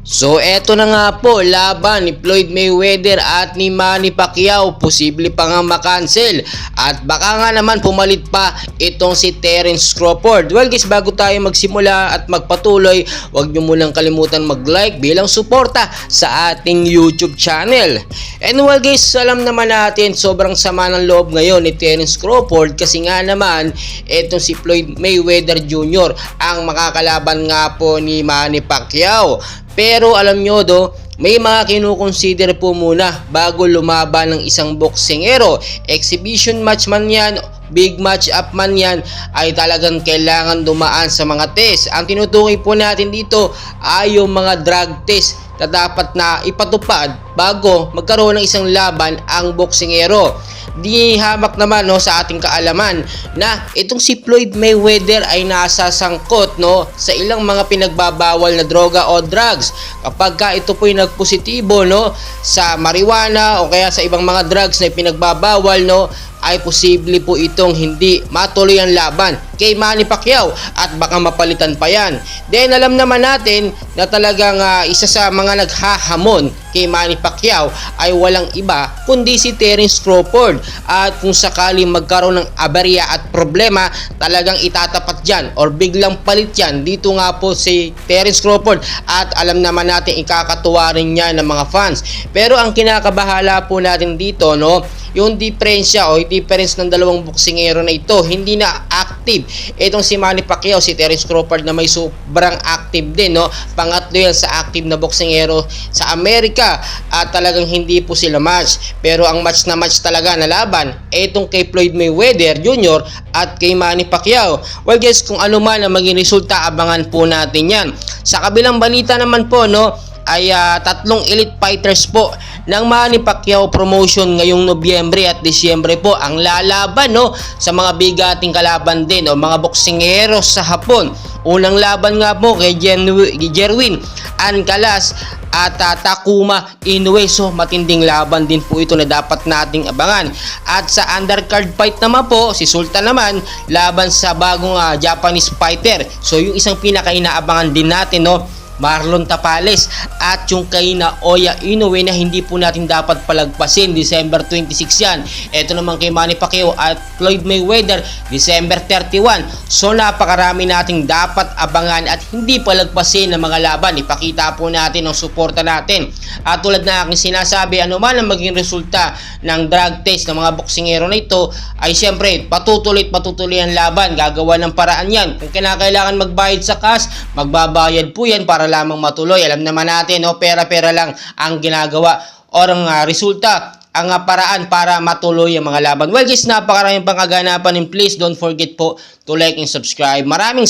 So eto na nga po, laban ni Floyd Mayweather at ni Manny Pacquiao, posible pa nga makancel at baka nga naman pumalit pa itong si Terence Crawford. Well guys, bago tayo magsimula at magpatuloy, huwag nyo munang kalimutan mag-like bilang suporta sa ating YouTube channel. And well guys, alam naman natin sobrang sama ng loob ngayon ni Terence Crawford kasi nga naman itong si Floyd Mayweather Jr. ang makakalaban nga po ni Manny Pacquiao. Pero alam nyo may mga kinukonsider po muna bago lumaban ng isang boksingero. Exhibition match man yan, big match up man yan, ay talagang kailangan dumaan sa mga test. Ang tinutukoy po natin dito ay yung mga drug test na dapat na ipatupad bago magkaroon ng isang laban ang boksingero. Di hamak naman sa ating kaalaman na itong si Floyd Mayweather ay nasa sangkot sa ilang mga pinagbabawal na droga o drugs. Kapag ito po ay nagpositibo sa marijuana o kaya sa ibang mga drugs na pinagbabawal ay posible po itong hindi matuloy ang laban kay Manny Pacquiao at baka mapalitan pa yan. Then alam naman natin na talagang isa sa mga naghahamon kay Manny Pacquiao ay walang iba kundi si Terence Crawford. At kung sakaling magkaroon ng aberya at problema, talagang itatapat dyan or biglang palit yan dito nga po si Terence Crawford. At alam naman natin ikakatuwa rin niya ng mga fans. Pero ang kinakabahala po natin dito yung diferensya o difference ng dalawang boksingero na ito, hindi na active itong si Manny Pacquiao, si Terence Crawford na may sobrang active din pangatlo yan sa active na boksingero sa Amerika at talagang hindi po sila match. Pero ang match na match talaga na laban itong kay Floyd Mayweather Jr. at kay Manny Pacquiao. Well guys, kung ano man ang maging resulta, abangan po natin yan. Sa kabilang balita naman po ay tatlong elite fighters po ng Manny Pacquiao promotion ngayong Nobyembre at Disyembre po ang lalaban sa mga bigating kalaban din mga boksingero sa Hapon. Unang laban nga po kay Jerwin Ancalas at Takuma Inoue. So matinding laban din po ito na dapat nating abangan. At sa undercard fight naman po, si Sultan naman laban sa bagong Japanese fighter. So yung isang pinaka-inaabangan din natin Marlon Tapales at yung kay Naoya Inoue na hindi po natin dapat palagpasin. December 26 yan. Ito naman kay Manny Pacquiao at Floyd Mayweather December 31. So napakarami nating dapat abangan at hindi palagpasin ng mga laban. Ipakita po natin ang suporta natin. At tulad na aking sinasabi, ano man ang maging resulta ng drug test ng mga boksingero na ito ay siyempre patutuloy ang laban. Gagawa ng paraan yan. Kung kinakailangan magbayad sa cash, magbabayad po yan para lamang matuloy. Alam naman natin pera-pera lang ang ginagawa o ang resulta, ang paraan para matuloy ang mga laban. Well guys, napakaraming pang kaganapan and please don't forget po to like and subscribe. Maraming